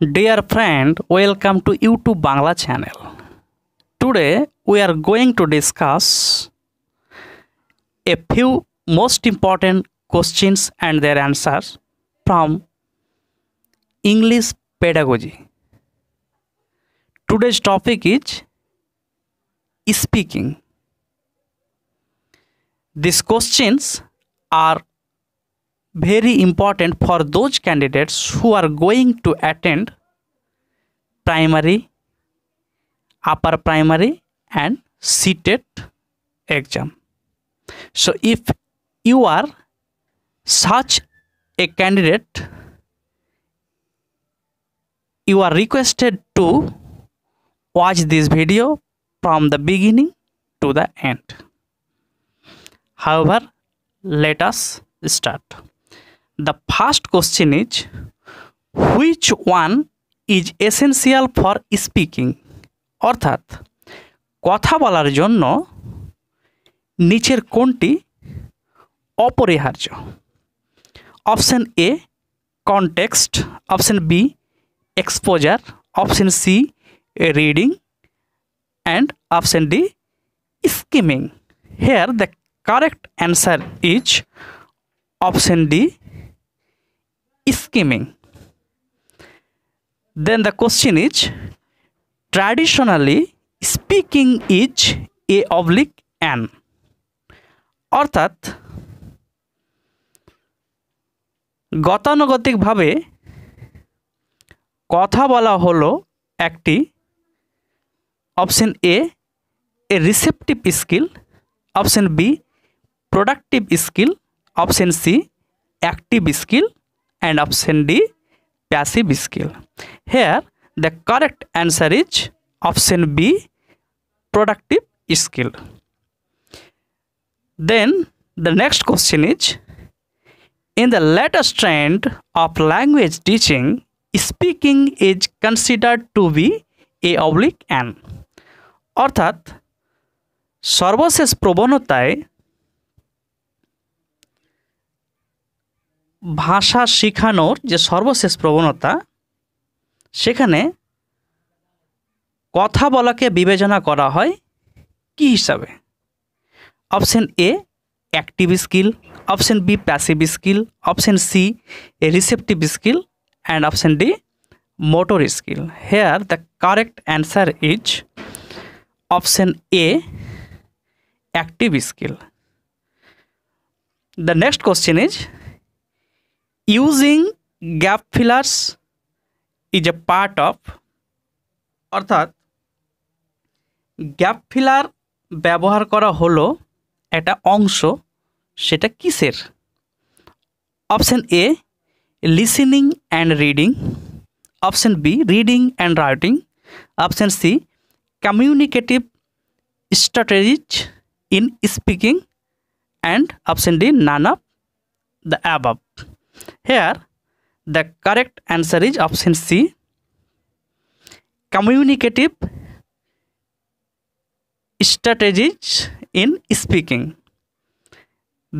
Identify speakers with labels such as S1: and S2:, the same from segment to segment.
S1: Dear friend, welcome to YouTube Bangla channel. Today we are going to discuss a few most important questions and their answers from English pedagogy. Today's topic is speaking. These questions are very important for those candidates who are going to attend primary, upper primary and CTET exam. So if you are such a candidate, you are requested to watch this video from the beginning to the end. However, let us start. The first question is, which one is essential for speaking? অর্থাৎ কথা বলার জন্য নিচের কোনটি অপরিহার্য? Option A context, option B exposure, option C reading and option D skimming. Here the correct answer is option D skimming. Then the question is, traditionally speaking is a oblique an. অর্থাৎ গতানুগতিকভাবে কথা বলা হলো একটি option A receptive skill, option B productive skill, option C active skill and option D passive skill. Here the correct answer is option B productive skill. Then the next question is, in the latest trend of language teaching, speaking is considered to be a oblique an. অর্থাৎ সর্বশেষ প্রবণতায় ভাষা শেখানোর যে সর্বশেষ প্রবণতা, সেখানে কথা বলাকে বিবেচনা করা হয় কি হিসাবে? Option A active skill, option B passive skill, option C receptive skill and option D motor skill. Here the correct answer is option A active skill. The next question is, using gap fillers is a part of. অর্থাৎ gap filler ব্যবহার করা হলো একটা অংশ, সেটা কিসের? Option A listening and reading, option B reading and writing, option C communicative strategies in speaking and option D none of the above. Here the correct answer is option C communicative strategies in speaking.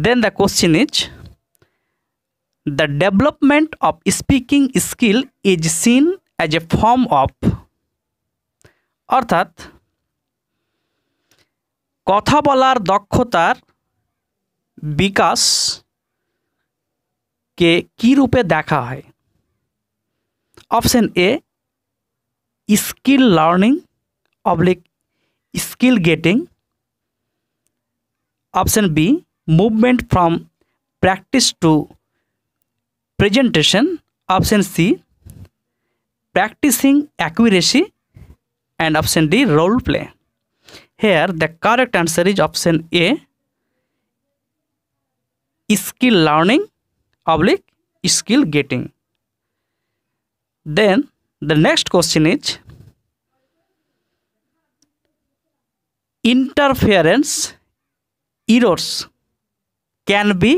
S1: Then the question is, the development of speaking skill is seen as a form of. অর্থাৎ কথা বলার দক্ষতার বিকাশকে কি রূপে দেখা হয়? Option A skill learning oblique skill getting, option B movement from practice to presentation, option C practising accuracy and option D role play. Here the correct answer is option A skill learning oblique skill getting. Then the next question is, interference errors can be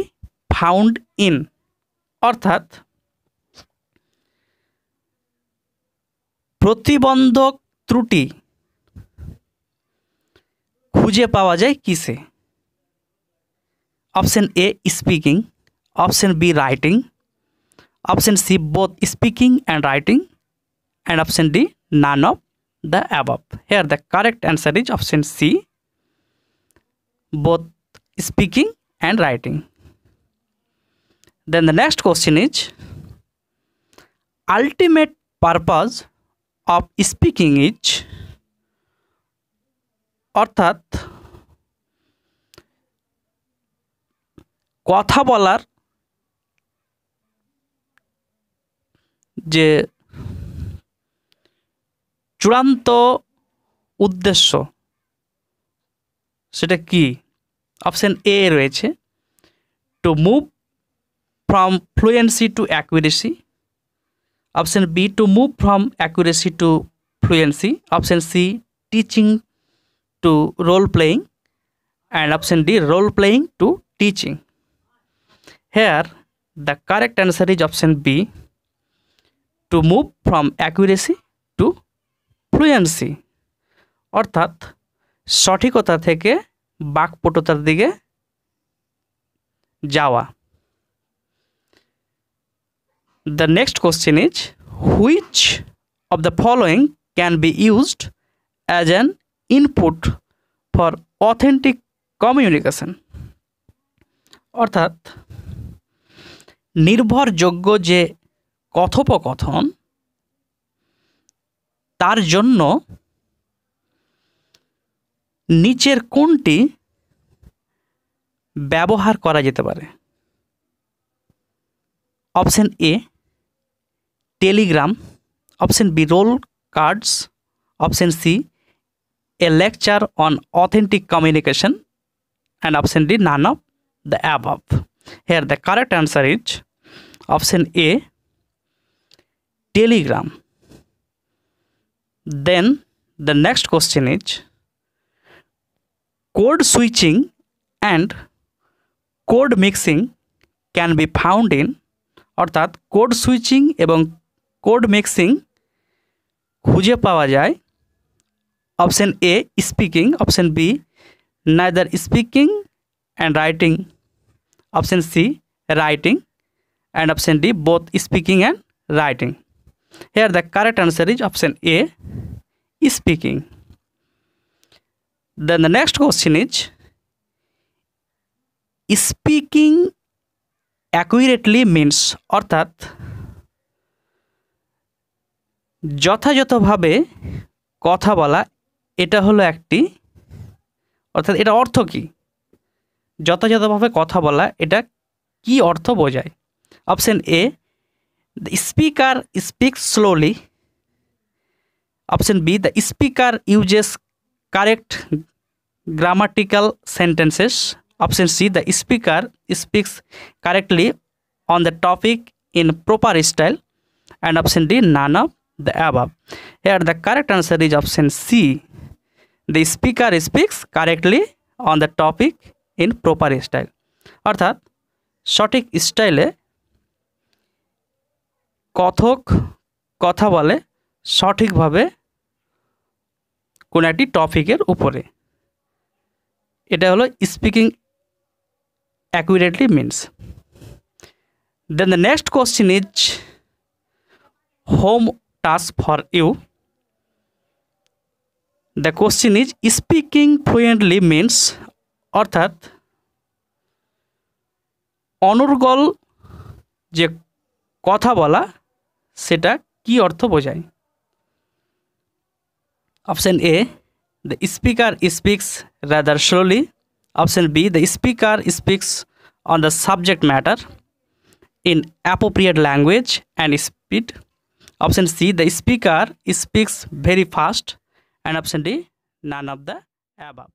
S1: found in. অর্থাৎ প্রতিবন্ধক ত্রুটি খুঁজে পাওয়া যায় কিসে? Option A speaking, option B writing, Option C, both speaking and writing. and option D, none of the above. Here the correct answer is option C, both speaking and writing. Then the next question is, ultimate purpose of speaking is, অর্থাৎ কথা বলার যে চূড়ান্ত উদ্দেশ্য সেটা কি? Option A রয়েছে to move from fluency to accuracy, option B to move from accuracy to fluency, option C teaching to role playing, and option D, role playing to teaching. Here the correct answer is option B, to move from accuracy to fluency, অর্থাৎ সঠিকতা থেকে বাকপটুতার দিকে যাওয়া। The next question is, which of the following can be used as an input for authentic communication? অর্থাৎ নির্ভরযোগ্য যে কথোপকথন তার জন্য নিচের কোনটি ব্যবহার করা যেতে পারে? Option A, Telegram, option B, role cards, option C, a lecture on authentic communication, and option D, none of the above. Here the correct answer is option A, telegram. Then the next question is, code switching and code mixing can be found in, অর্থাৎ code switching এবং code mixing খুঁজে পাওয়া যায় option A, speaking, option B, neither speaking and writing, option C, writing, and option D, both speaking and writing. Here the correct answer is option A, speaking. Then the next question is, speaking accurately means, অর্থাৎ যথাযথভাবে কথা বলা, এটা হলো একটি, অর্থাৎ এটা অর্থ কি? যথাযথভাবে কথা বলা এটা কি অর্থ বোঝায়? Option A, the speaker speaks slowly, option B, the speaker uses correct grammatical sentences, option C, the speaker speaks correctly on the topic in proper style, and option D, none of the above. Here the correct answer is option C, the speaker speaks correctly on the topic in proper style. অর্থাৎ সঠিক স্টাইলে কথক কথা বলে সঠিকভাবে কোনো একটি টপিকের উপরে, এটা হলো speaking accurately means. Then the next question is home task for you. The question is, speaking fluently means, অর্থাৎ অনর্গল যে কথা বলা সেটা কি অর্থ বোঝায়? Option A, the speaker speaks rather slowly, option B, the speaker speaks on the subject matter in appropriate language and speed, option C, the speaker speaks very fast, and option D, none of the above.